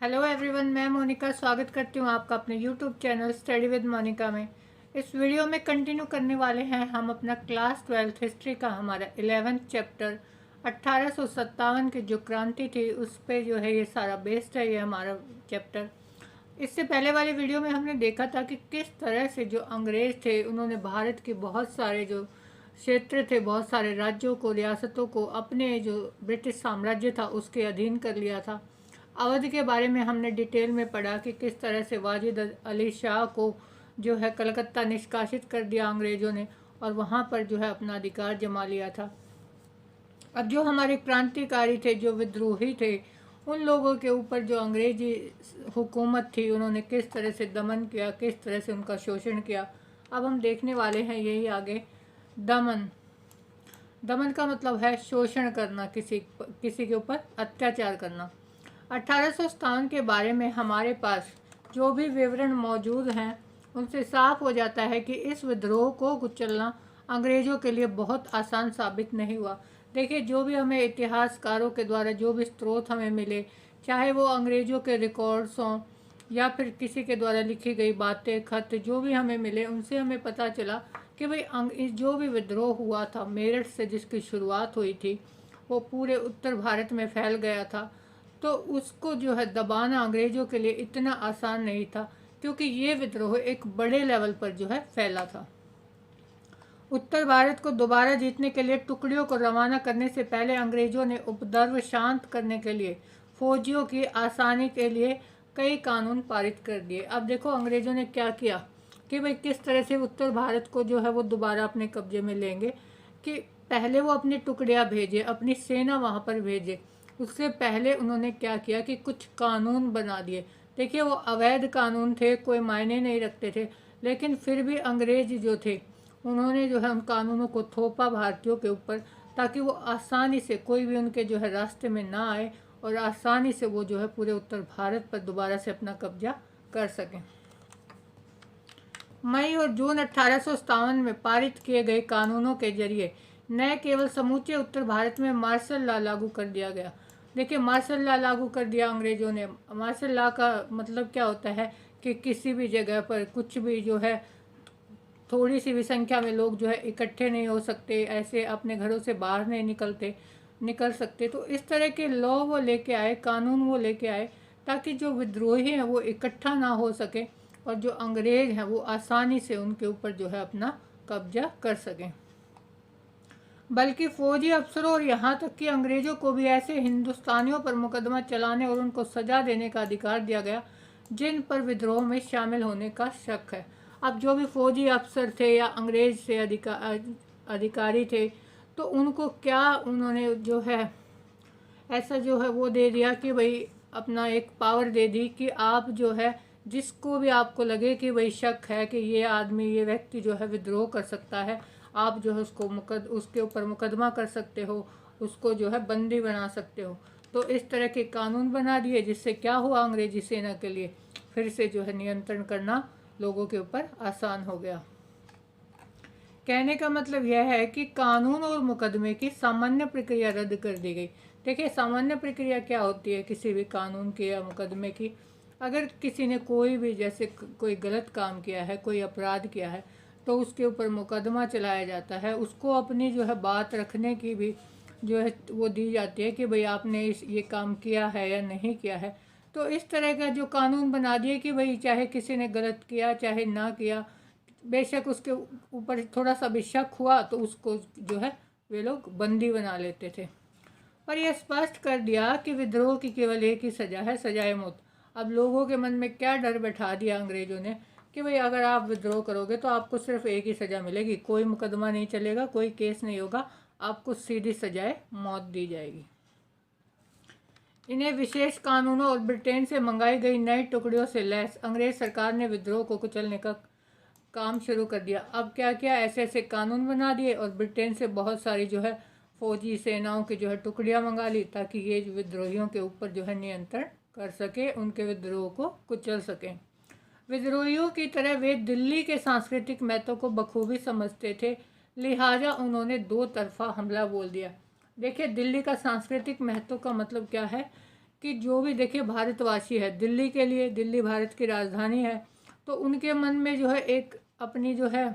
Hello everyone, मैं मोनिका स्वागत करती हूँ आपका अपने YouTube channel study with Monika में। इस वीडियो में कंटिन्यू करने वाले हैं हम अपना क्लास 12th हिस्ट्री का हमारा 11th चैप्टर 1857 की जो क्रांति थी उस पे जो है ये सारा बेस्ड है ये हमारा चैप्टर। इससे पहले वाले वीडियो में हमने देखा था कि किस तरह से जो अंग्रेज़ थे उन्होंने भारत के बहुत सारे जो क्षेत्र थे, बहुत सारे राज्यों को, रियासतों को अपने जो ब्रिटिश साम्राज्य था उसके अधीन कर लिया था। अवध के बारे में हमने डिटेल में पढ़ा कि किस तरह से वाजिद अली शाह को जो है कलकत्ता निष्कासित कर दिया अंग्रेज़ों ने और वहाँ पर जो है अपना अधिकार जमा लिया था। अब जो हमारे क्रांतिकारी थे, जो विद्रोही थे, उन लोगों के ऊपर जो अंग्रेजी हुकूमत थी उन्होंने किस तरह से दमन किया, किस तरह से उनका शोषण किया, अब हम देखने वाले हैं यही आगे। दमन दमन का मतलब है शोषण करना, किसी के ऊपर अत्याचार करना। 1857 के बारे में हमारे पास जो भी विवरण मौजूद हैं उनसे साफ हो जाता है कि इस विद्रोह को कुचलना अंग्रेज़ों के लिए बहुत आसान साबित नहीं हुआ। देखिए, जो भी हमें इतिहासकारों के द्वारा जो भी स्रोत हमें मिले, चाहे वो अंग्रेज़ों के रिकॉर्ड्स हों या फिर किसी के द्वारा लिखी गई बातें, खत जो भी हमें मिले, उनसे हमें पता चला कि भाई जो भी विद्रोह हुआ था मेरठ से, जिसकी शुरुआत हुई थी, वो पूरे उत्तर भारत में फैल गया था। तो उसको जो है दबाना अंग्रेज़ों के लिए इतना आसान नहीं था, क्योंकि ये विद्रोह एक बड़े लेवल पर जो है फैला था। उत्तर भारत को दोबारा जीतने के लिए टुकड़ियों को रवाना करने से पहले अंग्रेज़ों ने उपद्रव शांत करने के लिए फौजियों की आसानी के लिए कई कानून पारित कर दिए। अब देखो अंग्रेज़ों ने क्या किया कि भाई किस तरह से उत्तर भारत को जो है वो दोबारा अपने कब्जे में लेंगे। कि पहले वो अपनी टुकड़ियाँ भेजे, अपनी सेना वहाँ पर भेजे। उससे पहले उन्होंने क्या किया कि कुछ कानून बना दिए। देखिए, वो अवैध कानून थे, कोई मायने नहीं रखते थे, लेकिन फिर भी अंग्रेज जो थे उन्होंने जो है उन कानूनों को थोपा भारतीयों के ऊपर, ताकि वो आसानी से कोई भी उनके जो है रास्ते में ना आए और आसानी से वो जो है पूरे उत्तर भारत पर दोबारा से अपना कब्जा कर सकें। मई और जून 1857 में पारित किए गए कानूनों के जरिए न केवल समूचे उत्तर भारत में मार्शल लॉ लागू कर दिया गया। देखिए, मार्शल लॉ लागू कर दिया अंग्रेज़ों ने। मार्शल लॉ का मतलब क्या होता है कि किसी भी जगह पर कुछ भी जो है थोड़ी सी भी संख्या में लोग जो है इकट्ठे नहीं हो सकते, ऐसे अपने घरों से बाहर नहीं निकल सकते। तो इस तरह के लॉ वो लेके आए, कानून वो लेके आए, ताकि जो विद्रोही हैं वो इकट्ठा ना हो सके और जो अंग्रेज हैं वो आसानी से उनके ऊपर जो है अपना कब्जा कर सकें। बल्कि फौजी अफसरों और यहाँ तक कि अंग्रेज़ों को भी ऐसे हिंदुस्तानियों पर मुकदमा चलाने और उनको सज़ा देने का अधिकार दिया गया जिन पर विद्रोह में शामिल होने का शक है। अब जो भी फौजी अफसर थे या अंग्रेज से अधिकारी थे, तो उनको क्या उन्होंने जो है ऐसा जो है वो दे दिया कि भाई अपना एक पावर दे दी कि आप जो है जिसको भी आपको लगे कि भाई शक है कि ये आदमी, ये व्यक्ति जो है विद्रोह कर सकता है, आप जो है उसके ऊपर मुकदमा कर सकते हो, उसको जो है बंदी बना सकते हो। तो इस तरह के कानून बना दिए, जिससे क्या हुआ अंग्रेजी सेना के लिए फिर से जो है नियंत्रण करना लोगों के ऊपर आसान हो गया। कहने का मतलब यह है कि कानून और मुकदमे की सामान्य प्रक्रिया रद्द कर दी गई। देखिए, सामान्य प्रक्रिया क्या होती है किसी भी कानून की या मुकदमे की? अगर किसी ने कोई भी जैसे कोई गलत काम किया है, कोई अपराध किया है, तो उसके ऊपर मुकदमा चलाया जाता है। उसको अपनी जो है बात रखने की भी जो है वो दी जाती है कि भाई आपने ये काम किया है या नहीं किया है। तो इस तरह का जो कानून बना दिए कि भाई चाहे किसी ने गलत किया चाहे ना किया, बेशक उसके ऊपर थोड़ा सा भी शक हुआ तो उसको जो है वे लोग बंदी बना लेते थे। और यह स्पष्ट कर दिया कि विद्रोह की केवल एक ही सज़ा है, सजाए मौत। अब लोगों के मन में क्या डर बैठा दिया अंग्रेज़ों ने कि भाई अगर आप विद्रोह करोगे तो आपको सिर्फ एक ही सज़ा मिलेगी, कोई मुकदमा नहीं चलेगा, कोई केस नहीं होगा, आपको सीधी सजाए मौत दी जाएगी। इन्हें विशेष कानूनों और ब्रिटेन से मंगाई गई नई टुकड़ियों से लैस अंग्रेज सरकार ने विद्रोह को कुचलने का काम शुरू कर दिया। अब क्या किया, ऐसे ऐसे कानून बना दिए और ब्रिटेन से बहुत सारी जो है फौजी सेनाओं की जो है टुकड़ियाँ मंगा ली, ताकि ये विद्रोहियों के ऊपर जो है नियंत्रण कर सके, उनके विद्रोह को कुचल सकें। विद्रोहियों की तरह वे दिल्ली के सांस्कृतिक महत्व को बखूबी समझते थे, लिहाजा उन्होंने दो तरफा हमला बोल दिया। देखिए, दिल्ली का सांस्कृतिक महत्व का मतलब क्या है कि जो भी देखिए भारतवासी है, दिल्ली के लिए, दिल्ली भारत की राजधानी है, तो उनके मन में जो है एक अपनी जो है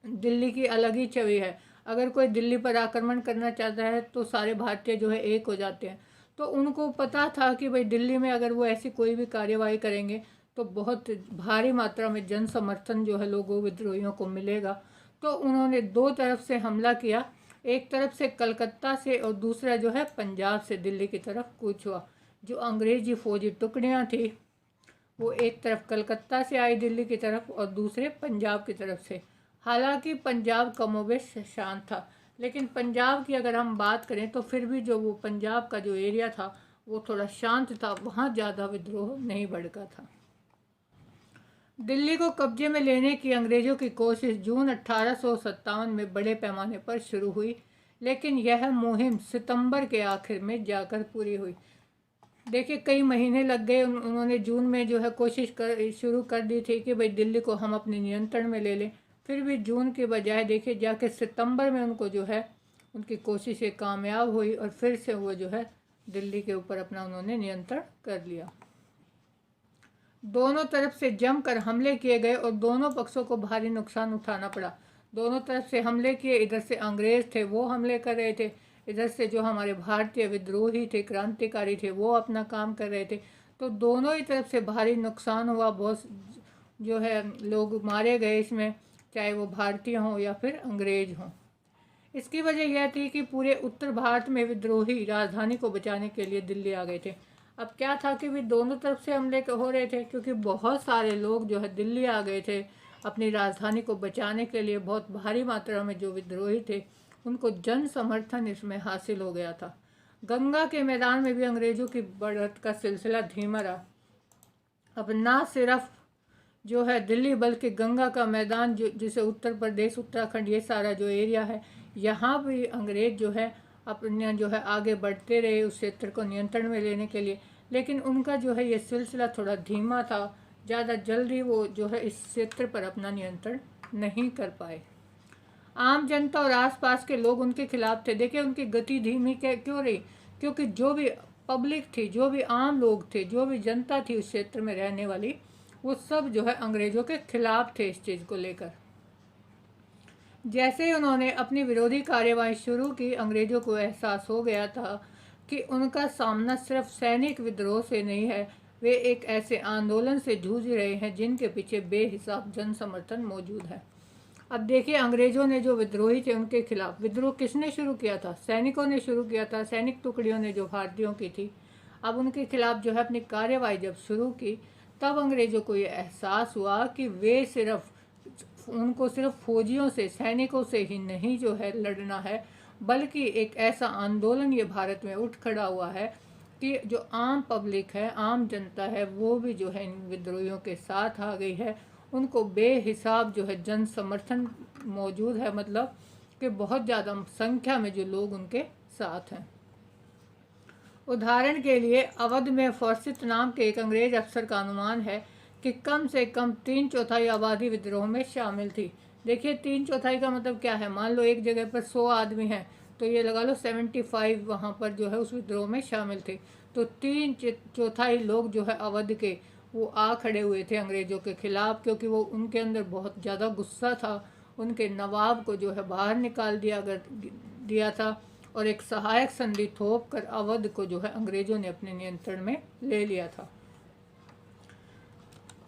दिल्ली की अलग ही छवि है। अगर कोई दिल्ली पर आक्रमण करना चाहता है तो सारे भारतीय जो है एक हो जाते हैं। तो उनको पता था कि भाई दिल्ली में अगर वो ऐसी कोई भी कार्यवाही करेंगे तो बहुत भारी मात्रा में जन समर्थन जो है लोगों विद्रोहियों को मिलेगा। तो उन्होंने दो तरफ से हमला किया, एक तरफ से कलकत्ता से और दूसरा जो है पंजाब से दिल्ली की तरफ कूच हुआ। जो अंग्रेजी फौजी टुकड़ियाँ थी वो एक तरफ कलकत्ता से आई दिल्ली की तरफ और दूसरे पंजाब की तरफ से। हालांकि पंजाब कमोबेश शांत था, लेकिन पंजाब की अगर हम बात करें तो फिर भी जो वो पंजाब का जो एरिया था वो थोड़ा शांत था, वहाँ ज़्यादा विद्रोह नहीं भड़का था। दिल्ली को कब्जे में लेने की अंग्रेज़ों की कोशिश जून 1857 में बड़े पैमाने पर शुरू हुई, लेकिन यह मुहिम सितंबर के आखिर में जाकर पूरी हुई। देखिए कई महीने लग गए, उन्होंने जून में जो है कोशिश शुरू कर दी थी कि भाई दिल्ली को हम अपने नियंत्रण में ले लें, फिर भी जून के बजाय देखिए जाके सितंबर में उनको जो है उनकी कोशिशें कामयाब हुई और फिर से वो जो है दिल्ली के ऊपर अपना उन्होंने नियंत्रण कर लिया। दोनों तरफ से जमकर हमले किए गए और दोनों पक्षों को भारी नुकसान उठाना पड़ा। दोनों तरफ से हमले किए, इधर से अंग्रेज थे वो हमले कर रहे थे, इधर से जो हमारे भारतीय विद्रोही थे, क्रांतिकारी थे, वो अपना काम कर रहे थे। तो दोनों ही तरफ से भारी नुकसान हुआ, बहुत जो है लोग मारे गए इसमें, चाहे वो भारतीय हों या फिर अंग्रेज हों। इसकी वजह यह थी कि पूरे उत्तर भारत में विद्रोही राजधानी को बचाने के लिए दिल्ली आ गए थे। अब क्या था कि भी दोनों तरफ से हमले हो रहे थे, क्योंकि बहुत सारे लोग जो है दिल्ली आ गए थे अपनी राजधानी को बचाने के लिए। बहुत भारी मात्रा में जो विद्रोही थे उनको जन समर्थन इसमें हासिल हो गया था। गंगा के मैदान में भी अंग्रेजों की बढ़त का सिलसिला धीमा रहा। अब ना सिर्फ जो है दिल्ली बल्कि गंगा का मैदान जो जिसे उत्तर प्रदेश, उत्तराखंड, ये सारा जो एरिया है, यहाँ भी अंग्रेज जो है अपने जो है आगे बढ़ते रहे उस क्षेत्र को नियंत्रण में लेने के लिए। लेकिन उनका जो है ये सिलसिला थोड़ा धीमा था, ज़्यादा जल्दी वो जो है इस क्षेत्र पर अपना नियंत्रण नहीं कर पाए। आम जनता और आसपास के लोग उनके खिलाफ थे। देखिए उनकी गति धीमी क्यों रही, क्योंकि जो भी पब्लिक थी, जो भी आम लोग थे, जो भी जनता थी उस क्षेत्र में रहने वाली, वो सब जो है अंग्रेज़ों के खिलाफ थे इस चीज़ को लेकर। जैसे ही उन्होंने अपनी विरोधी कार्यवाही शुरू की, अंग्रेज़ों को एहसास हो गया था कि उनका सामना सिर्फ सैनिक विद्रोह से नहीं है, वे एक ऐसे आंदोलन से जूझ रहे हैं जिनके पीछे बेहिसाब जन समर्थन मौजूद है। अब देखिए अंग्रेज़ों ने जो विद्रोही थे उनके खिलाफ विद्रोह किसने शुरू किया था? सैनिकों ने शुरू किया था, सैनिक टुकड़ियों ने जो भारतीयों की थी। अब उनके खिलाफ जो है अपनी कार्यवाही जब शुरू की, तब अंग्रेज़ों को ये एहसास हुआ कि वे उनको सिर्फ फौजियों से, सैनिकों से ही नहीं जो है लड़ना है, बल्कि एक ऐसा आंदोलन ये भारत में उठ खड़ा हुआ है कि जो आम पब्लिक है, आम जनता है, वो भी जो है इन विद्रोहियों के साथ आ गई है। उनको बेहिसाब जो है जन समर्थन मौजूद है, मतलब कि बहुत ज़्यादा संख्या में जो लोग उनके साथ हैं। उदाहरण के लिए अवध में फॉर्सिथ नाम के एक अंग्रेज अफसर का अनुमान है कि कम से कम 3/4 आबादी विद्रोह में शामिल थी। देखिए 3/4 का मतलब क्या है, मान लो एक जगह पर 100 आदमी हैं तो ये लगा लो 75 वहाँ पर जो है उस विद्रोह में शामिल थे। तो 3/4 लोग जो है अवध के वो आ खड़े हुए थे अंग्रेज़ों के खिलाफ, क्योंकि वो उनके अंदर बहुत ज़्यादा गुस्सा था। उनके नवाब को जो है बाहर निकाल दिया था और एक सहायक संधि थोप कर अवध को जो है अंग्रेज़ों ने अपने नियंत्रण में ले लिया था।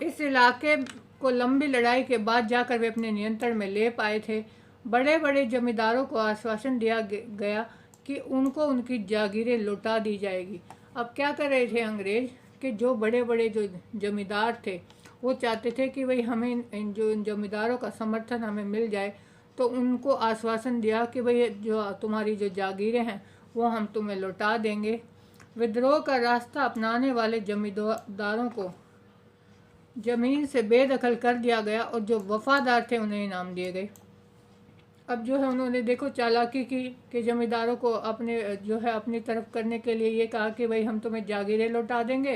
इस इलाके को लंबी लड़ाई के बाद जाकर वे अपने नियंत्रण में ले पाए थे। बड़े बड़े जमींदारों को आश्वासन दिया गया कि उनको उनकी जागीरें लौटा दी जाएगी। अब क्या कर रहे थे अंग्रेज कि जो बड़े बड़े जो जमींदार थे वो चाहते थे कि भाई हमें इन जमींदारों का समर्थन हमें मिल जाए, तो उनको आश्वासन दिया कि भाई जो तुम्हारी जो जागीरें हैं वो हम तुम्हें लौटा देंगे। विद्रोह का रास्ता अपनाने वाले जमींदारों को ज़मीन से बेदखल कर दिया गया और जो वफादार थे उन्हें इनाम दिए गए। अब जो है उन्होंने देखो चालाकी की कि जमींदारों को अपने जो है अपनी तरफ करने के लिए ये कहा कि भाई हम तुम्हें जागीरें लौटा देंगे।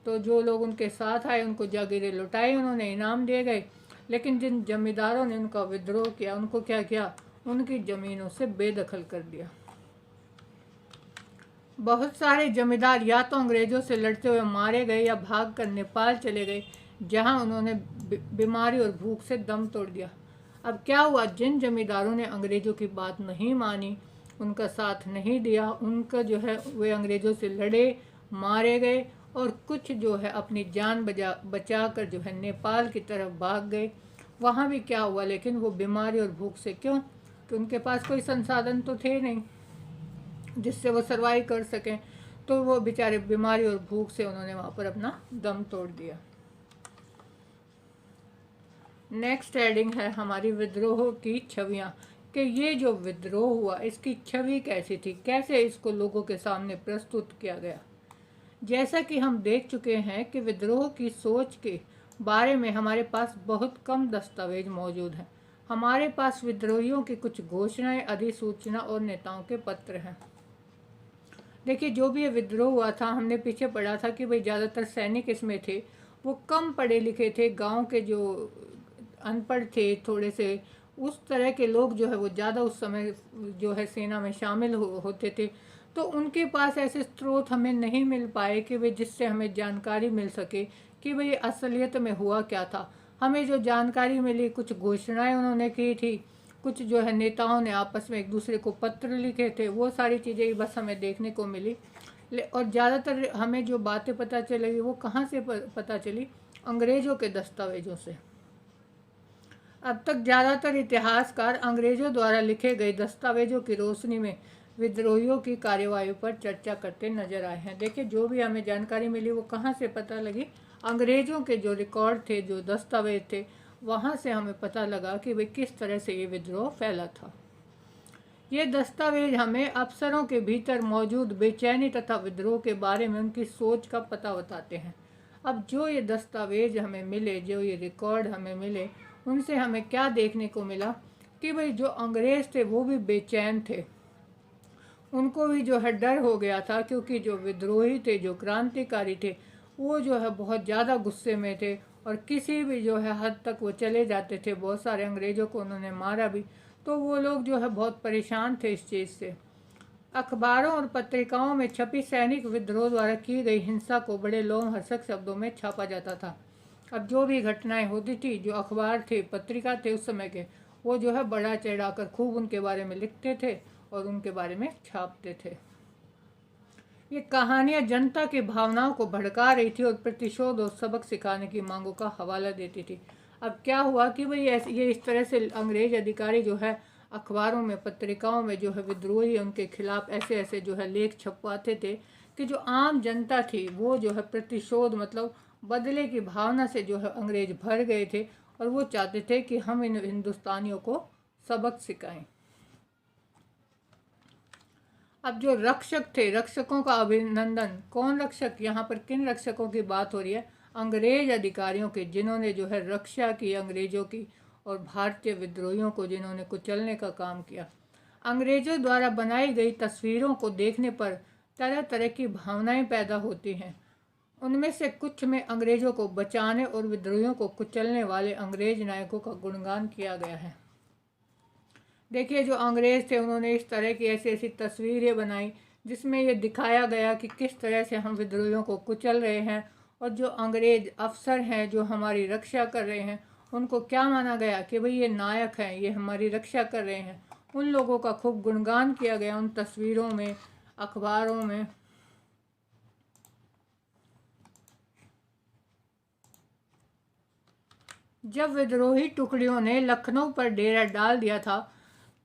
तो जो लोग उनके साथ आए उनको जागीरें लौटाई, उन्होंने इनाम दिए गए। लेकिन जिन जमींदारों ने उनका विद्रोह किया, उनको क्या किया, उनकी ज़मीनों से बेदखल कर दिया। बहुत सारे जमींदार या तो अंग्रेज़ों से लड़ते हुए मारे गए या भाग कर नेपाल चले गए, जहां उन्होंने बीमारी और भूख से दम तोड़ दिया। अब क्या हुआ, जिन जमींदारों ने अंग्रेज़ों की बात नहीं मानी, उनका साथ नहीं दिया, उनका जो है वे अंग्रेज़ों से लड़े, मारे गए, और कुछ जो है अपनी जान बचा कर जो है नेपाल की तरफ भाग गए। वहाँ भी क्या हुआ, लेकिन वो बीमारी और भूख से, क्यों कि उनके पास कोई संसाधन तो थे नहीं जिससे वो सर्वाइव कर सकें, तो वो बेचारे बीमारी और भूख से उन्होंने वहाँ पर अपना दम तोड़ दिया। नेक्स्ट हेडिंग है हमारी विद्रोह की छवियाँ, कि ये जो विद्रोह हुआ इसकी छवि कैसी थी, कैसे इसको लोगों के सामने प्रस्तुत किया गया। जैसा कि हम देख चुके हैं कि विद्रोह की सोच के बारे में हमारे पास बहुत कम दस्तावेज मौजूद हैं। हमारे पास विद्रोहियों की कुछ घोषणाएं, अधिसूचना और नेताओं के पत्र हैं। देखिए, जो भी ये विद्रोह हुआ था, हमने पीछे पढ़ा था कि भाई ज़्यादातर सैनिक इसमें थे, वो कम पढ़े लिखे थे, गांव के जो अनपढ़ थे थोड़े से, उस तरह के लोग जो है वो ज़्यादा उस समय जो है सेना में शामिल होते थे। तो उनके पास ऐसे स्रोत हमें नहीं मिल पाए कि भाई जिससे हमें जानकारी मिल सके कि भाई असलियत में हुआ क्या था। हमें जो जानकारी मिली, कुछ घोषणाएं उन्होंने की थी, कुछ जो है नेताओं ने आपस में एक दूसरे को पत्र लिखे थे, वो सारी चीज़ें बस हमें देखने को मिली। और ज़्यादातर हमें जो बातें पता चलेगी वो कहाँ से पता चली, अंग्रेज़ों के दस्तावेजों से। अब तक ज़्यादातर इतिहासकार अंग्रेज़ों द्वारा लिखे गए दस्तावेजों की रोशनी में विद्रोहियों की कार्यवाही पर चर्चा करते नजर आए हैं। देखिए, जो भी हमें जानकारी मिली वो कहाँ से पता लगी, अंग्रेज़ों के जो रिकॉर्ड थे, जो दस्तावेज थे, वहाँ से हमें पता लगा कि भाई किस तरह से ये विद्रोह फैला था। ये दस्तावेज हमें अफसरों के भीतर मौजूद बेचैनी तथा विद्रोह के बारे में उनकी सोच का पता बताते हैं। अब जो ये दस्तावेज हमें मिले, जो ये रिकॉर्ड हमें मिले, उनसे हमें क्या देखने को मिला कि भाई जो अंग्रेज़ थे वो भी बेचैन थे, उनको भी जो है डर हो गया था, क्योंकि जो विद्रोही थे, जो क्रांतिकारी थे, वो जो है बहुत ज़्यादा गुस्से में थे और किसी भी जो है हद तक वो चले जाते थे। बहुत सारे अंग्रेज़ों को उन्होंने मारा भी, तो वो लोग जो है बहुत परेशान थे इस चीज़ से। अखबारों और पत्रिकाओं में छपी सैनिक विद्रोह द्वारा की गई हिंसा को बड़े लोमहर्षक शब्दों में छापा जाता था। अब जो भी घटनाएं होती थी, जो अखबार थे, पत्रिका थे उस समय के, वो जो है बड़ा चढ़ाकर खूब उनके बारे में लिखते थे और उनके बारे में छापते थे। ये कहानियाँ जनता की भावनाओं को भड़का रही थी और प्रतिशोध और सबक सिखाने की मांगों का हवाला देती थी। अब क्या हुआ कि भाई ऐसे ये इस तरह से अंग्रेज अधिकारी जो है अखबारों में, पत्रिकाओं में जो है विद्रोही उनके खिलाफ ऐसे ऐसे जो है लेख छपवाते थे कि जो आम जनता थी वो जो है प्रतिशोध, मतलब बदले की भावना से जो है अंग्रेज भर गए थे और वो चाहते थे कि हम इन हिंदुस्तानियों को सबक सिखाएं। अब जो रक्षक थे, रक्षकों का अभिनंदन। कौन रक्षक, यहाँ पर किन रक्षकों की बात हो रही है, अंग्रेज अधिकारियों के, जिन्होंने जो है रक्षा की अंग्रेजों की और भारतीय विद्रोहियों को जिन्होंने कुचलने का काम किया। अंग्रेजों द्वारा बनाई गई तस्वीरों को देखने पर तरह तरह की भावनाएं पैदा होती हैं। उनमें से कुछ में अंग्रेजों को बचाने और विद्रोहियों को कुचलने वाले अंग्रेज नायकों का गुणगान किया गया है। देखिए, जो अंग्रेज़ थे उन्होंने इस तरह की ऐसी ऐसी तस्वीरें बनाई जिसमें ये दिखाया गया कि किस तरह से हम विद्रोहियों को कुचल रहे हैं, और जो अंग्रेज़ अफसर हैं जो हमारी रक्षा कर रहे हैं, उनको क्या माना गया कि भाई ये नायक हैं, ये हमारी रक्षा कर रहे हैं। उन लोगों का खूब गुणगान किया गया उन तस्वीरों में, अखबारों में। जब विद्रोही टुकड़ियों ने लखनऊ पर डेरा डाल दिया था,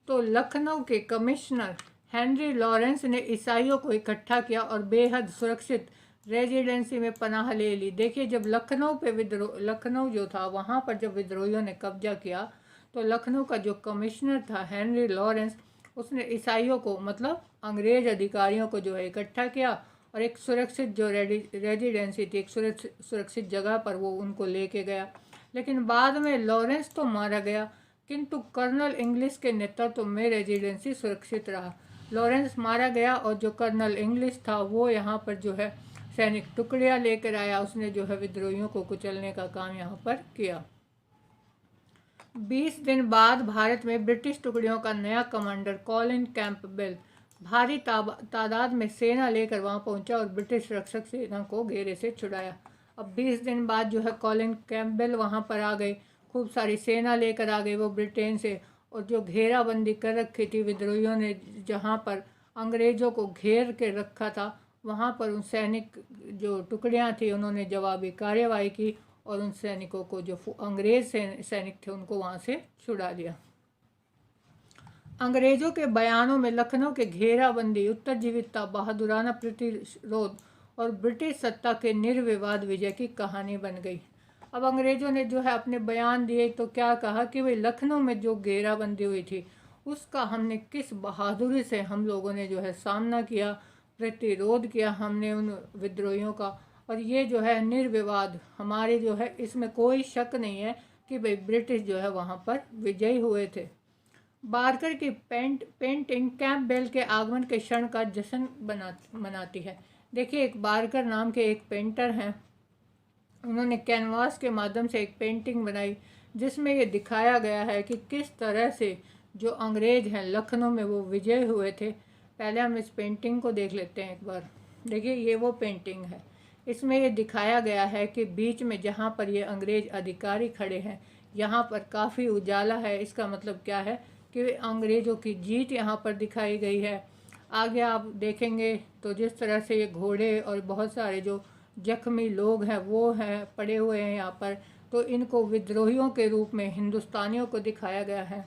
तो लखनऊ के कमिश्नर हेनरी लॉरेंस ने ईसाइयों को इकट्ठा किया और बेहद सुरक्षित रेजिडेंसी में पनाह ले ली। देखिए, जब लखनऊ जो था वहाँ पर जब विद्रोहियों ने कब्जा किया, तो लखनऊ का जो कमिश्नर था हेनरी लॉरेंस, उसने ईसाइयों को, मतलब अंग्रेज अधिकारियों को जो है इकट्ठा किया और एक सुरक्षित जो रेजिडेंसी थी, एक सुरक्षित जगह पर वो उनको लेके गया। लेकिन बाद में लॉरेंस तो मारा गया, किंतु कर्नल इंग्लिश के नेतृत्व में रेजिडेंसी सुरक्षित रहा। लॉरेंस मारा गया और जो कर्नल इंग्लिश था वो यहाँ पर जो है सैनिक टुकड़ियाँ लेकर आया, उसने जो है विद्रोहियों को कुचलने का काम यहाँ पर किया। 20 दिन बाद भारत में ब्रिटिश टुकड़ियों का नया कमांडर कॉलिन कैंपबेल भारी तादाद में सेना लेकर वहां पहुंचा और ब्रिटिश रक्षक सेना को घेरे से छुड़ाया। अब 20 दिन बाद जो है कॉलिन कैम्पबेल वहां पर आ गए, खूब सारी सेना लेकर आ गए वो ब्रिटेन से, और जो घेराबंदी कर रखी थी विद्रोहियों ने, जहां पर अंग्रेज़ों को घेर के रखा था, वहां पर उन सैनिक जो टुकड़ियां थी उन्होंने जवाबी कार्यवाही की और उन सैनिकों को, जो अंग्रेज़ सैनिक थे, उनको वहां से छुड़ा दिया। अंग्रेजों के बयानों में लखनऊ के घेराबंदी, उत्तरजीविता, बहादुराना प्रतिरोध और ब्रिटिश सत्ता के निर्विवाद विजय की कहानी बन गई। अब अंग्रेजों ने जो है अपने बयान दिए तो क्या कहा कि भाई लखनऊ में जो घेराबंदी हुई थी उसका हमने किस बहादुरी से हम लोगों ने जो है सामना किया, प्रतिरोध किया हमने उन विद्रोहियों का, और ये जो है निर्विवाद हमारे जो है, इसमें कोई शक नहीं है कि भाई ब्रिटिश जो है वहाँ पर विजयी हुए थे। बारकर की पेंटिंग कैंपबेल के आगमन के क्षण का जश्न मनाती है। देखिए, एक बारकर नाम के एक पेंटर हैं, उन्होंने कैनवास के माध्यम से एक पेंटिंग बनाई जिसमें ये दिखाया गया है कि किस तरह से जो अंग्रेज हैं लखनऊ में वो विजय हुए थे। पहले हम इस पेंटिंग को देख लेते हैं एक बार। देखिए, ये वो पेंटिंग है, इसमें ये दिखाया गया है कि बीच में जहाँ पर ये अंग्रेज अधिकारी खड़े हैं यहाँ पर काफ़ी उजाला है। इसका मतलब क्या है कि अंग्रेज़ों की जीत यहाँ पर दिखाई गई है। आगे आप देखेंगे तो जिस तरह से ये घोड़े और बहुत सारे जो जख्मी लोग हैं वो हैं पड़े हुए हैं यहाँ पर, तो इनको विद्रोहियों के रूप में हिंदुस्तानियों को दिखाया गया है।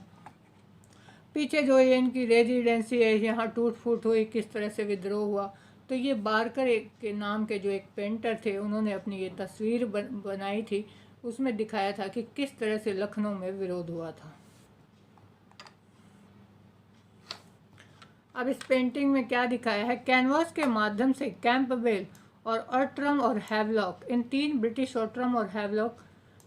पीछे जो ये इनकी रेजिडेंसी है, यहाँ टूट फूट हुई, किस तरह से विद्रोह हुआ, तो ये बारकर के नाम के जो एक पेंटर थे उन्होंने अपनी ये तस्वीर बनाई थी, उसमें दिखाया था कि किस तरह से लखनऊ में विरोध हुआ था। अब इस पेंटिंग में क्या दिखाया है, कैनवास के माध्यम से कैंपबेल और ऑट्रम और हैवलॉक, इन तीन ब्रिटिश ऑट्रम और हैवलॉक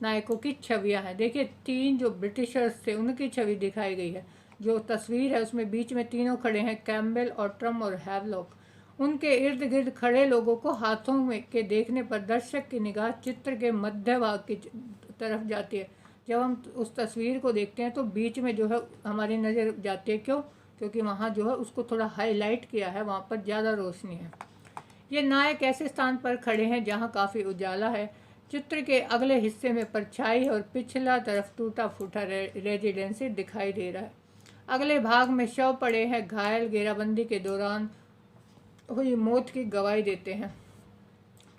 नायकों की छवियां हैं। देखिए, तीन जो ब्रिटिशर्स थे उनकी छवि दिखाई गई है। जो तस्वीर है उसमें बीच में तीनों खड़े हैं, कैम्पबेल, ऑट्रम और हैवलॉक। उनके इर्द गिर्द खड़े लोगों को हाथों में के देखने पर दर्शक की निगाह चित्र के मध्य भाग की तरफ जाती है। जब हम उस तस्वीर को देखते हैं तो बीच में जो है हमारी नज़र जाती है, क्यों? क्योंकि वहाँ जो है उसको थोड़ा हाईलाइट किया है, वहाँ पर ज़्यादा रोशनी है। ये नायक ऐसे स्थान पर खड़े हैं जहाँ काफ़ी उजाला है। चित्र के अगले हिस्से में परछाई और पिछला तरफ टूटा फूटा रेजिडेंसी दिखाई दे रहा है। अगले भाग में शव पड़े हैं, घायल घेराबंदी के दौरान हुई मौत की गवाही देते हैं।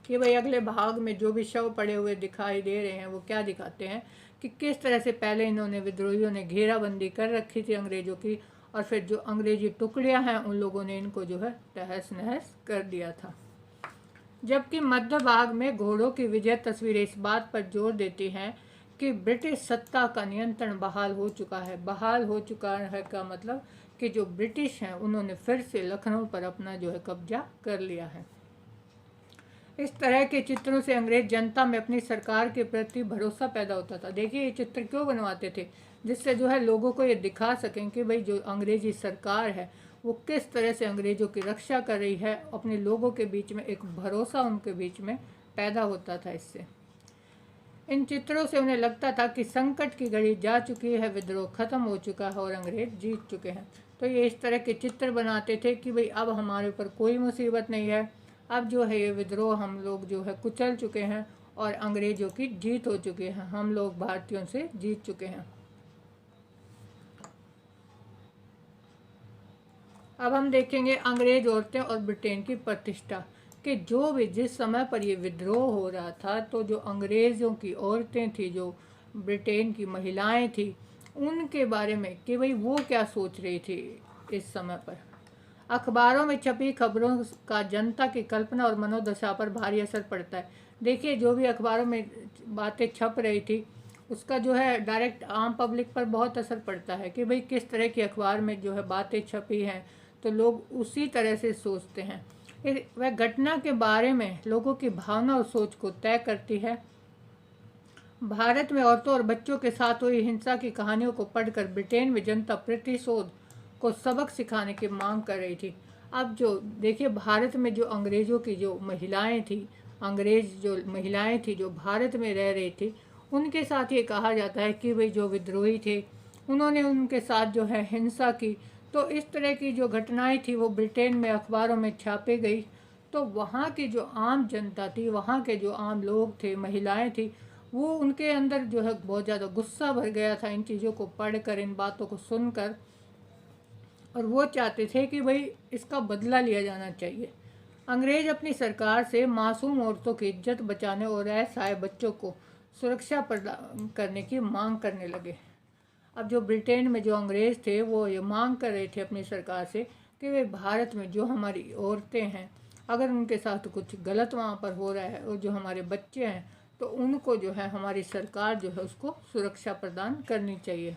कि भाई अगले भाग में जो भी शव पड़े हुए दिखाई दे रहे हैं वो क्या दिखाते हैं कि किस तरह से पहले इन्होंने विद्रोहियों ने घेराबंदी कर रखी थी अंग्रेज़ों की, और फिर जो अंग्रेजी टुकड़ियां हैं उन लोगों ने इनको जो है तहस नहस कर दिया था। जबकि मध्य भाग में घोड़ों की विजय तस्वीरें इस बात पर जोर देती हैं कि ब्रिटिश सत्ता का नियंत्रण बहाल हो चुका है। बहाल हो चुका है का मतलब कि जो ब्रिटिश हैं उन्होंने फिर से लखनऊ पर अपना जो है कब्जा कर लिया है। इस तरह के चित्रों से अंग्रेज जनता में अपनी सरकार के प्रति भरोसा पैदा होता था। देखिए, ये चित्र क्यों बनवाते थे, जिससे जो है लोगों को ये दिखा सकें कि भाई जो अंग्रेजी सरकार है वो किस तरह से अंग्रेज़ों की रक्षा कर रही है। अपने लोगों के बीच में एक भरोसा उनके बीच में पैदा होता था इससे। इन चित्रों से उन्हें लगता था कि संकट की घड़ी जा चुकी है, विद्रोह खत्म हो चुका है और अंग्रेज जीत चुके हैं। तो ये इस तरह के चित्र बनाते थे कि भाई अब हमारे ऊपर कोई मुसीबत नहीं है, अब जो है ये विद्रोह हम लोग जो है कुचल चुके हैं और अंग्रेज़ों की जीत हो चुकी है, हम लोग भारतीयों से जीत चुके हैं। अब हम देखेंगे अंग्रेज औरतें और ब्रिटेन की प्रतिष्ठा, कि जो भी जिस समय पर ये विद्रोह हो रहा था तो जो अंग्रेज़ों की औरतें थी, जो ब्रिटेन की महिलाएं थी, उनके बारे में कि भाई वो क्या सोच रही थी इस समय पर। अखबारों में छपी खबरों का जनता की कल्पना और मनोदशा पर भारी असर पड़ता है। देखिए, जो भी अखबारों में बातें छप रही थी उसका जो है डायरेक्ट आम पब्लिक पर बहुत असर पड़ता है कि भाई किस तरह की अखबार में जो है बातें छपी हैं तो लोग उसी तरह से सोचते हैं। वह घटना के बारे में लोगों की भावना और सोच को तय करती है। भारत में औरतों और बच्चों के साथ हुई हिंसा की कहानियों को पढ़कर ब्रिटेन में जनता प्रतिशोध को सबक सिखाने की मांग कर रही थी। अब जो देखिए, भारत में जो अंग्रेज़ों की जो महिलाएं थी, अंग्रेज़ जो महिलाएं थी जो भारत में रह रही थी, उनके साथ ये कहा जाता है कि भाई जो विद्रोही थे उन्होंने उनके साथ जो है हिंसा की, तो इस तरह की जो घटनाएं थी वो ब्रिटेन में अखबारों में छापी गई। तो वहाँ की जो आम जनता थी, वहाँ के जो आम लोग थे, महिलाएं थी, वो उनके अंदर जो है बहुत ज़्यादा गुस्सा भर गया था इन चीज़ों को पढ़कर, इन बातों को सुनकर। और वो चाहते थे कि भाई इसका बदला लिया जाना चाहिए। अंग्रेज अपनी सरकार से मासूम औरतों की इज्जत बचाने और असहाय बच्चों को सुरक्षा प्रदान करने की मांग करने लगे। अब जो ब्रिटेन में जो अंग्रेज़ थे वो ये मांग कर रहे थे अपनी सरकार से कि वे भारत में जो हमारी औरतें हैं, अगर उनके साथ कुछ गलत वहाँ पर हो रहा है, और जो हमारे बच्चे हैं, तो उनको जो है हमारी सरकार जो है उसको सुरक्षा प्रदान करनी चाहिए।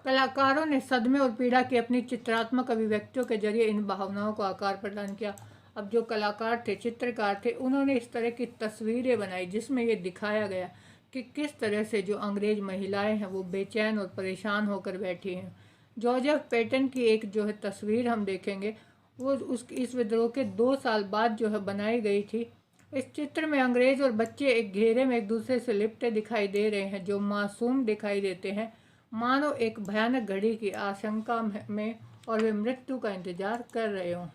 कलाकारों ने सदमे और पीड़ा की अपनी चित्रात्मक अभिव्यक्तियों के जरिए इन भावनाओं को आकार प्रदान किया। अब जो कलाकार थे, चित्रकार थे, उन्होंने इस तरह की तस्वीरें बनाई जिसमें ये दिखाया गया कि किस तरह से जो अंग्रेज महिलाएं हैं वो बेचैन और परेशान होकर बैठी हैं। जॉर्ज पैटन की एक जो है तस्वीर हम देखेंगे, वो इस विद्रोह के 2 साल बाद जो है बनाई गई थी। इस चित्र में अंग्रेज और बच्चे एक घेरे में एक दूसरे से लिपटे दिखाई दे रहे हैं, जो मासूम दिखाई देते हैं, मानो एक भयानक घड़ी की आशंका में, और वे मृत्यु का इंतजार कर रहे हों।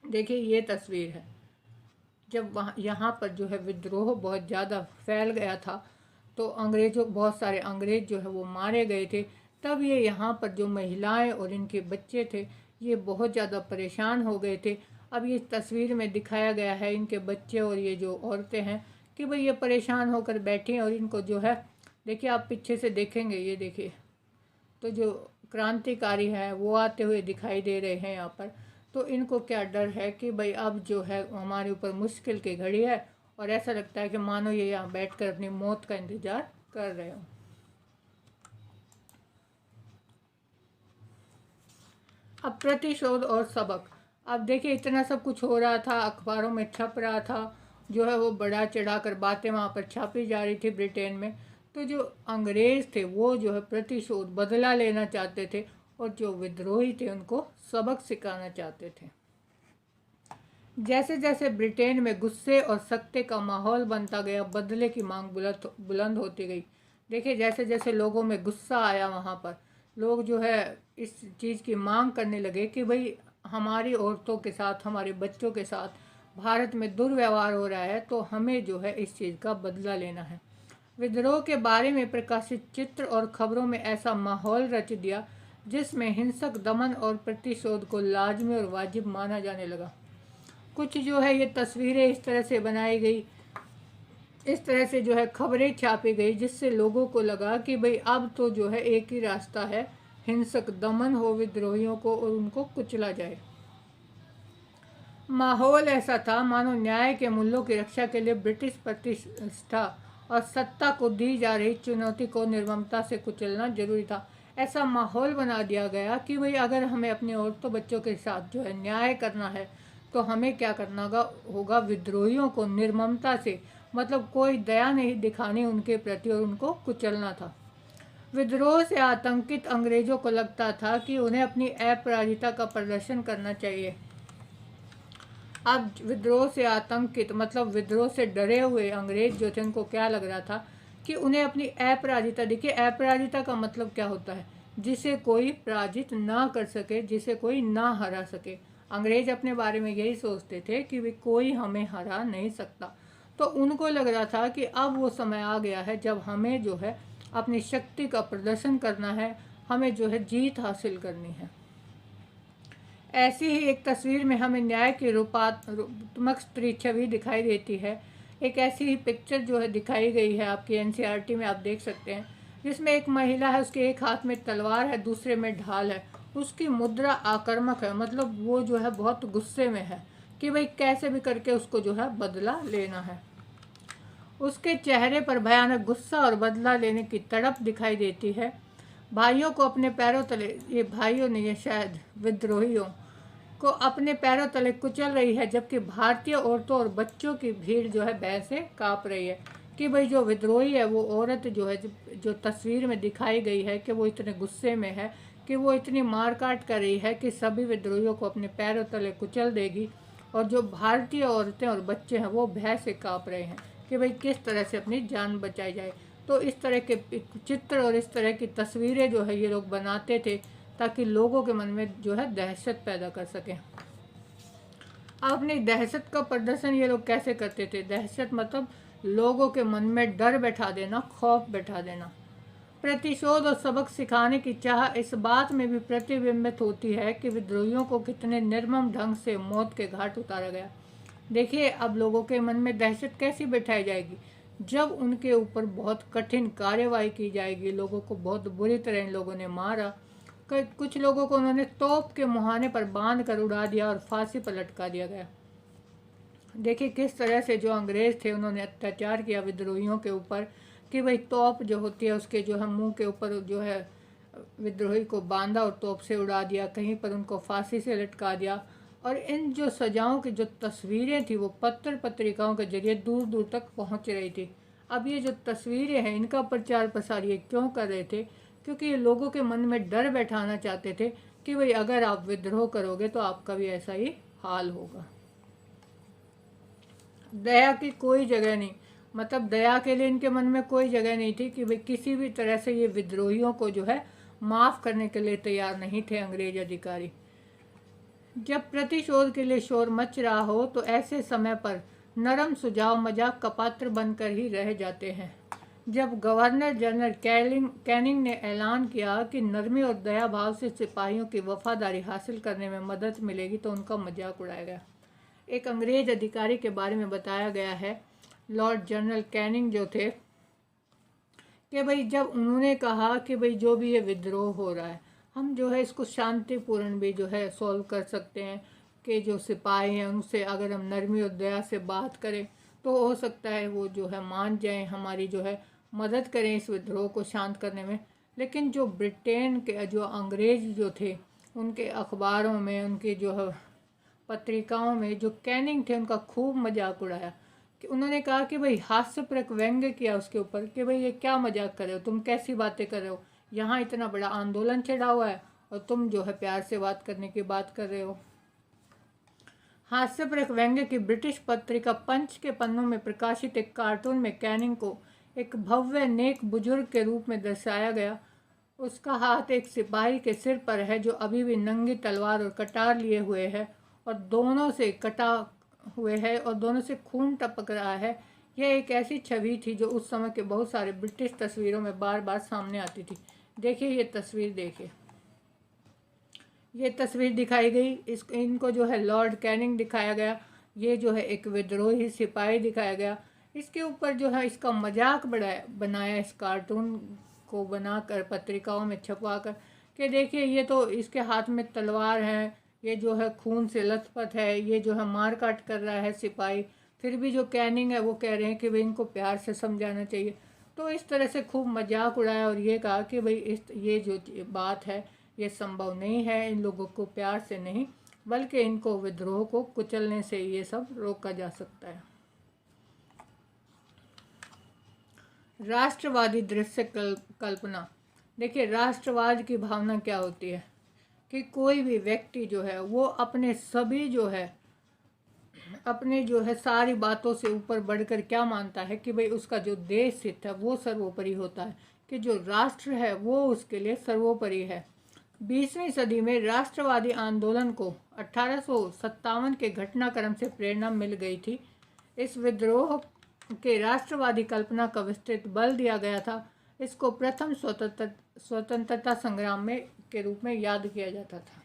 देखिए ये तस्वीर है जब यहाँ पर जो है विद्रोह बहुत ज़्यादा फैल गया था, तो बहुत सारे अंग्रेज जो है वो मारे गए थे। तब ये यहाँ पर जो महिलाएं और इनके बच्चे थे, ये बहुत ज़्यादा परेशान हो गए थे। अब ये तस्वीर में दिखाया गया है इनके बच्चे और ये जो औरतें हैं कि भाई ये परेशान होकर बैठी हैं, और इनको जो है देखिए, आप पीछे से देखेंगे, ये देखिए, तो जो क्रांतिकारी हैं वो आते हुए दिखाई दे रहे हैं यहाँ पर। तो इनको क्या डर है कि भाई अब जो है हमारे ऊपर मुश्किल की घड़ी है, और ऐसा लगता है कि मानो ये यहाँ बैठकर अपनी मौत का इंतज़ार कर रहे हो। अब प्रतिशोध और सबक। अब देखिए इतना सब कुछ हो रहा था, अखबारों में छप रहा था, जो है वो बढ़ा चढ़ा कर बातें वहाँ पर छापी जा रही थी ब्रिटेन में। तो जो अंग्रेज़ थे वो जो है प्रतिशोध, बदला लेना चाहते थे, और जो विद्रोही थे उनको सबक सिखाना चाहते थे। जैसे जैसे ब्रिटेन में गुस्से और सख्ते का माहौल बनता गया, बदले की मांग बुलंद होती गई। देखिए जैसे जैसे लोगों में गुस्सा आया, वहाँ पर लोग जो है इस चीज़ की मांग करने लगे कि भाई हमारी औरतों के साथ, हमारे बच्चों के साथ भारत में दुर्व्यवहार हो रहा है, तो हमें जो है इस चीज़ का बदला लेना है। विद्रोह के बारे में प्रकाशित चित्र और खबरों में ऐसा माहौल रच दिया जिसमें हिंसक दमन और प्रतिशोध को लाजमी और वाजिब माना जाने लगा। कुछ जो है ये तस्वीरें इस तरह से बनाई गई, इस तरह से जो है खबरें छापी गई, जिससे लोगों को लगा कि भाई अब तो जो है एक ही रास्ता है, हिंसक दमन हो विद्रोहियों को और उनको कुचला जाए। माहौल ऐसा था मानो न्याय के मूल्यों की रक्षा के लिए ब्रिटिश प्रतिष्ठा और सत्ता को दी जा रही चुनौती को निर्ममता से कुचलना जरूरी था। ऐसा माहौल बना दिया गया कि भाई अगर हमें अपने औरतों बच्चों के साथ जो है न्याय करना है, तो हमें क्या करना होगा, विद्रोहियों को निर्ममता से, मतलब कोई दया नहीं दिखानी उनके प्रति, और उनको कुचलना था। विद्रोह से आतंकित अंग्रेजों को लगता था कि उन्हें अपनी अपराजिता का प्रदर्शन करना चाहिए। अब विद्रोह से आतंकित मतलब विद्रोह से डरे हुए अंग्रेज जो थे, उनको क्या लग रहा था कि उन्हें अपनी अपराजिता, देखिए अपराजिता का मतलब क्या होता है, जिसे कोई पराजित ना कर सके, जिसे कोई ना हरा सके। अंग्रेज अपने बारे में यही सोचते थे कि वे कोई हमें हरा नहीं सकता। तो उनको लग रहा था कि अब वो समय आ गया है जब हमें जो है अपनी शक्ति का प्रदर्शन करना है, हमें जो है जीत हासिल करनी है। ऐसी ही एक तस्वीर में हमें न्याय की रूपात्मक स्त्री छवि दिखाई देती है। एक ऐसी ही पिक्चर जो है दिखाई गई है आपकी एनसीईआरटी में, आप देख सकते हैं, जिसमें एक महिला है, उसके एक हाथ में तलवार है, दूसरे में ढाल है, उसकी मुद्रा आक्रामक है, मतलब वो जो है बहुत गुस्से में है कि भाई कैसे भी करके उसको जो है बदला लेना है। उसके चेहरे पर भयानक गुस्सा और बदला लेने की तड़प दिखाई देती है। भाइयों को अपने पैरों तले, ये भाइयों ने, ये शायद विद्रोहियों को अपने पैरों तले कुचल रही है, जबकि भारतीय औरतों और बच्चों की भीड़ जो है भय से काँप रही है कि भाई जो विद्रोही है, वो औरत जो है, जो तस्वीर में दिखाई गई है कि वो इतने गुस्से में है कि वो इतनी मारकाट कर रही है कि सभी विद्रोहियों को अपने पैरों तले कुचल देगी, और जो भारतीय औरतें और बच्चे हैं वो भय से काँप रहे हैं कि भाई किस तरह से अपनी जान बचाई जाए। तो इस तरह के चित्र और इस तरह की तस्वीरें जो है ये लोग बनाते थे ताकि लोगों के मन में जो है दहशत पैदा कर सकें। अब अपनी दहशत का प्रदर्शन ये लोग कैसे करते थे? दहशत मतलब लोगों के मन में डर बैठा देना, खौफ बैठा देना। प्रतिशोध और सबक सिखाने की चाह इस बात में भी प्रतिबिंबित होती है कि विद्रोहियों को कितने निर्मम ढंग से मौत के घाट उतारा गया। देखिए, अब लोगों के मन में दहशत कैसी बैठाई जाएगी? जब उनके ऊपर बहुत कठिन कार्यवाही की जाएगी। लोगों को बहुत बुरी तरह इन लोगों ने मारा। कुछ लोगों को उन्होंने तोप के मुहाने पर बांध कर उड़ा दिया और फांसी पर लटका दिया गया। देखिए किस तरह से जो अंग्रेज़ थे उन्होंने अत्याचार किया विद्रोहियों के ऊपर, कि भाई तोप जो होती है उसके जो है मुंह के ऊपर जो है विद्रोही को बांधा और तोप से उड़ा दिया, कहीं पर उनको फांसी से लटका दिया। और इन जो सजाओं की जो तस्वीरें थी वो पत्र पत्रिकाओं के जरिए दूर दूर तक पहुंच रही थी। अब ये जो तस्वीरें हैं इनका प्रचार प्रसार ये क्यों कर रहे थे? क्योंकि ये लोगों के मन में डर बैठाना चाहते थे कि भाई अगर आप विद्रोह करोगे तो आपका भी ऐसा ही हाल होगा। दया की कोई जगह नहीं, मतलब दया के लिए इनके मन में कोई जगह नहीं थी कि भाई किसी भी तरह से ये विद्रोहियों को जो है माफ़ करने के लिए तैयार नहीं थे अंग्रेज अधिकारी। जब प्रतिशोध के लिए शोर मच रहा हो तो ऐसे समय पर नरम सुझाव मजाक का पात्र बनकर ही रह जाते हैं। जब गवर्नर जनरल कैनिंग ने ऐलान किया कि नरमी और दया भाव से सिपाहियों की वफादारी हासिल करने में मदद मिलेगी तो उनका मजाक उड़ाया गया। एक अंग्रेज अधिकारी के बारे में बताया गया है, लॉर्ड जनरल कैनिंग जो थे, कि भाई जब उन्होंने कहा कि भाई जो भी ये विद्रोह हो रहा है हम जो है इसको शांतिपूर्ण भी जो है सॉल्व कर सकते हैं, कि जो सिपाही हैं उनसे अगर हम नरमी और दया से बात करें तो हो सकता है वो जो है मान जाएं, हमारी जो है मदद करें इस विद्रोह को शांत करने में। लेकिन जो ब्रिटेन के जो अंग्रेज जो थे उनके अखबारों में, उनकी जो है पत्रिकाओं में जो कैनिंग थे उनका खूब मजाक उड़ाया। कि उन्होंने कहा कि भाई हास्यप्रक व्यंग्य किया उसके ऊपर कि भाई ये क्या मजाक कर रहे हो, तुम कैसी बातें कर रहे हो, यहाँ इतना बड़ा आंदोलन छिड़ा हुआ है और तुम जो है प्यार से बात करने की बात कर रहे हो। हास्यप्रक व्यंग्य की ब्रिटिश पत्रिका पंच के पन्नों में प्रकाशित एक कार्टून में कैनिंग को एक भव्य नेक बुजुर्ग के रूप में दर्शाया गया। उसका हाथ एक सिपाही के सिर पर है जो अभी भी नंगी तलवार और कटार लिए हुए है और दोनों से कटा हुए है और दोनों से खून टपक रहा है। यह एक ऐसी छवि थी जो उस समय के बहुत सारे ब्रिटिश तस्वीरों में बार बार सामने आती थी। देखिए ये तस्वीर, देखिए ये तस्वीर दिखाई गई, इनको जो है लॉर्ड कैनिंग दिखाया गया, ये जो है एक विद्रोही सिपाही दिखाया गया। इसके ऊपर जो है इसका मजाक बनाया इस कार्टून को बनाकर पत्रिकाओं में छपवा कर, कि देखिए ये तो इसके हाथ में तलवार है, ये जो है खून से लथपथ है, ये जो है मार काट कर रहा है सिपाही, फिर भी जो कैनिंग है वो कह रहे हैं कि भाई इनको प्यार से समझाना चाहिए। तो इस तरह से खूब मजाक उड़ाया और ये कहा कि भाई ये जो बात है ये संभव नहीं है, इन लोगों को प्यार से नहीं बल्कि इनको विद्रोह को कुचलने से ये सब रोका जा सकता है। राष्ट्रवादी दृश्य कल्पना। देखिए राष्ट्रवाद की भावना क्या होती है कि कोई भी व्यक्ति जो है वो अपने सभी जो है अपने जो है सारी बातों से ऊपर बढ़कर क्या मानता है कि भाई उसका जो देश हित है वो सर्वोपरि होता है, कि जो राष्ट्र है वो उसके लिए सर्वोपरि है। 20वीं सदी में राष्ट्रवादी आंदोलन को 1857 के घटनाक्रम से प्रेरणा मिल गई थी। इस विद्रोह के राष्ट्रवादी कल्पना का विस्तृत बल दिया गया था। इसको प्रथम स्वतंत्रता संग्राम में के रूप में याद किया जाता था।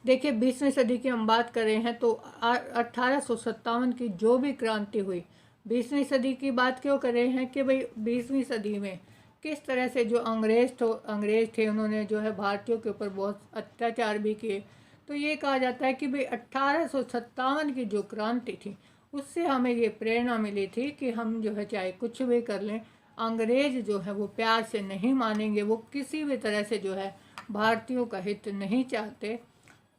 देखिए 20वीं सदी की हम बात कर रहे हैं तो 1857 की जो भी क्रांति हुई, 20वीं सदी की बात क्यों कर रहे हैं कि भाई 20वीं सदी में किस तरह से जो अंग्रेज थे उन्होंने जो है भारतीयों के ऊपर बहुत अत्याचार भी किए। तो ये कहा जाता है कि भाई 1857 की जो क्रांति थी उससे हमें ये प्रेरणा मिली थी कि हम जो है चाहे कुछ भी कर लें, अंग्रेज जो है वो प्यार से नहीं मानेंगे, वो किसी भी तरह से जो है भारतीयों का हित नहीं चाहते।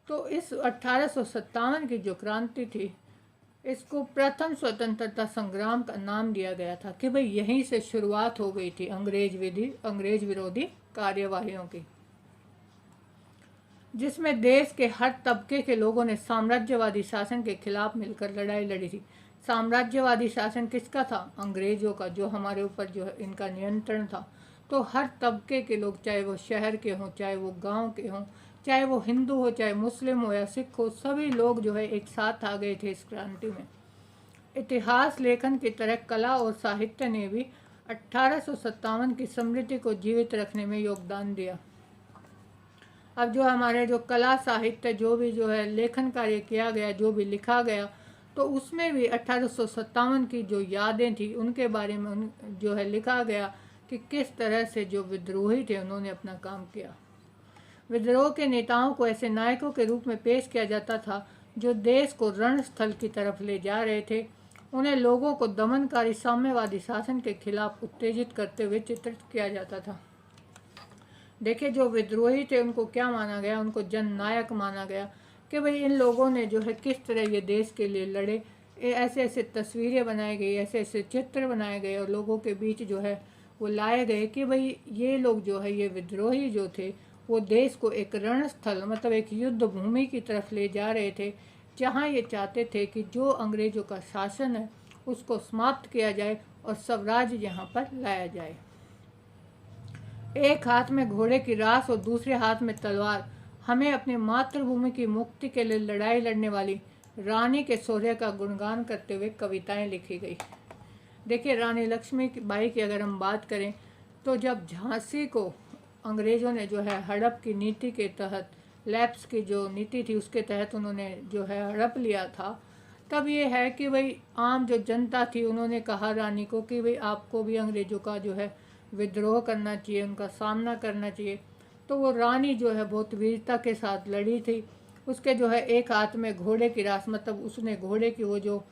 तो इस 1857 की जो क्रांति थी इसको प्रथम स्वतंत्रता संग्राम का नाम दिया गया था, कि भाई यहीं से शुरुआत हो गई थी अंग्रेज विरोधी कार्यवाहियों की, जिसमें देश के हर तबके के लोगों ने साम्राज्यवादी शासन के खिलाफ मिलकर लड़ाई लड़ी थी। साम्राज्यवादी शासन किसका था? अंग्रेज़ों का, जो हमारे ऊपर जो है इनका नियंत्रण था। तो हर तबके के लोग, चाहे वो शहर के हों, चाहे वो गांव के हों, चाहे वो हिंदू हो, चाहे मुस्लिम हो या सिख हो, सभी लोग जो है एक साथ आ गए थे इस क्रांति में। इतिहास लेखन की तरह कला और साहित्य ने भी 1857 की समृद्धि को जीवित रखने में योगदान दिया। अब जो हमारे जो कला साहित्य जो भी जो है लेखन कार्य किया गया, जो भी लिखा गया, तो उसमें भी 1857 की जो यादें थी उनके बारे में जो है लिखा गया कि किस तरह से जो विद्रोही थे उन्होंने अपना काम किया। विद्रोह के नेताओं को ऐसे नायकों के रूप में पेश किया जाता था जो देश को रणस्थल की तरफ ले जा रहे थे। उन्हें लोगों को दमनकारी साम्यवादी शासन के खिलाफ उत्तेजित करते हुए चित्रित किया जाता था। देखिए, जो विद्रोही थे उनको क्या माना गया? उनको जननायक माना गया कि भाई इन लोगों ने जो है किस तरह ये देश के लिए लड़े। ऐसे ऐसे तस्वीरें बनाई गई, ऐसे ऐसे चित्र बनाए गए और लोगों के बीच जो है वो लाए गए कि भाई ये लोग जो है, ये विद्रोही जो थे, वो देश को एक रणस्थल मतलब एक युद्ध भूमि की तरफ ले जा रहे थे, जहाँ ये चाहते थे कि जो अंग्रेज़ों का शासन है उसको समाप्त किया जाए और स्वराज्य यहाँ पर लाया जाए। एक हाथ में घोड़े की रास और दूसरे हाथ में तलवार, हमें अपनी मातृभूमि की मुक्ति के लिए लड़ाई लड़ने वाली रानी के शौर्य का गुणगान करते हुए कविताएं लिखी गई। देखिए, रानी लक्ष्मीबाई की अगर हम बात करें तो जब झांसी को अंग्रेज़ों ने जो है हड़प की नीति के तहत, लैप्स की जो नीति थी उसके तहत उन्होंने जो है हड़प लिया था, तब ये है कि भाई आम जो जनता थी उन्होंने कहा रानी को कि भाई आपको भी अंग्रेज़ों का जो है विद्रोह करना चाहिए, उनका सामना करना चाहिए। तो वो रानी जो है बहुत वीरता के साथ लड़ी थी। उसके जो है एक हाथ में घोड़े की रास मतलब उसने घोड़े की वो जो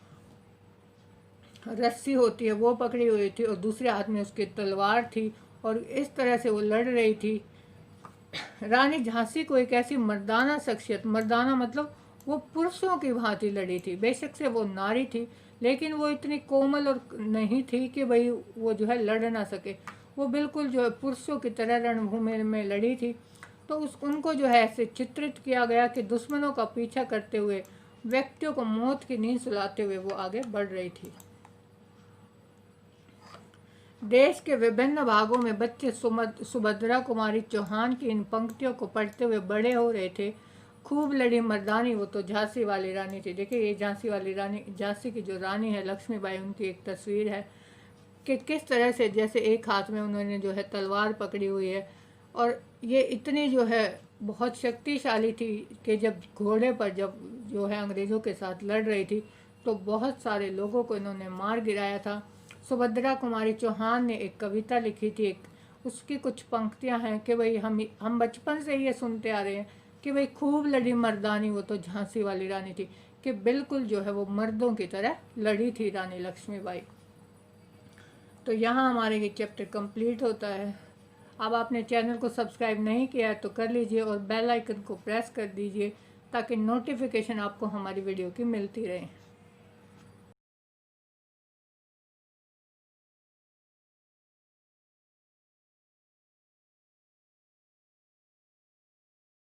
रस्सी होती है वो पकड़ी हुई थी और दूसरे हाथ में उसकी तलवार थी और इस तरह से वो लड़ रही थी। रानी झांसी को एक ऐसी मर्दाना शख्सियत, मर्दाना मतलब वो पुरुषों की भांति लड़ी थी। बेशक से वो नारी थी लेकिन वो इतनी कोमल और नहीं थी कि भाई वो जो है लड़ ना सके। वो बिल्कुल जो है पुरुषों की तरह रणभूमि में लड़ी थी। तो उनको जो है ऐसे चित्रित किया गया कि दुश्मनों का पीछा करते हुए, व्यक्तियों को मौत की नींद सुलाते हुए वो आगे बढ़ रही थी। देश के विभिन्न भागों में बच्चे सुभद्रा कुमारी चौहान की इन पंक्तियों को पढ़ते हुए बड़े हो रहे थे। खूब लड़ी मर्दानी वो तो झांसी वाली रानी थी। देखिए, ये झांसी वाली रानी, झांसी की जो रानी है लक्ष्मीबाई, उनकी एक तस्वीर है कि किस तरह से जैसे एक हाथ में उन्होंने जो है तलवार पकड़ी हुई है और ये इतनी जो है बहुत शक्तिशाली थी कि जब घोड़े पर जब जो है अंग्रेज़ों के साथ लड़ रही थी तो बहुत सारे लोगों को इन्होंने मार गिराया था। सुभद्रा कुमारी चौहान ने एक कविता लिखी थी, एक उसकी कुछ पंक्तियां हैं कि भाई हम बचपन से ये सुनते आ रहे हैं कि भाई खूब लड़ी मर्दानी वो तो झांसी वाली रानी थी, कि बिल्कुल जो है वो मर्दों की तरह लड़ी थी रानी लक्ष्मीबाई। तो यहाँ हमारे ये चैप्टर कंप्लीट होता है। अब आपने चैनल को सब्सक्राइब नहीं किया है तो कर लीजिए और बेल आइकन को प्रेस कर दीजिए ताकि नोटिफिकेशन आपको हमारी वीडियो की मिलती रहे।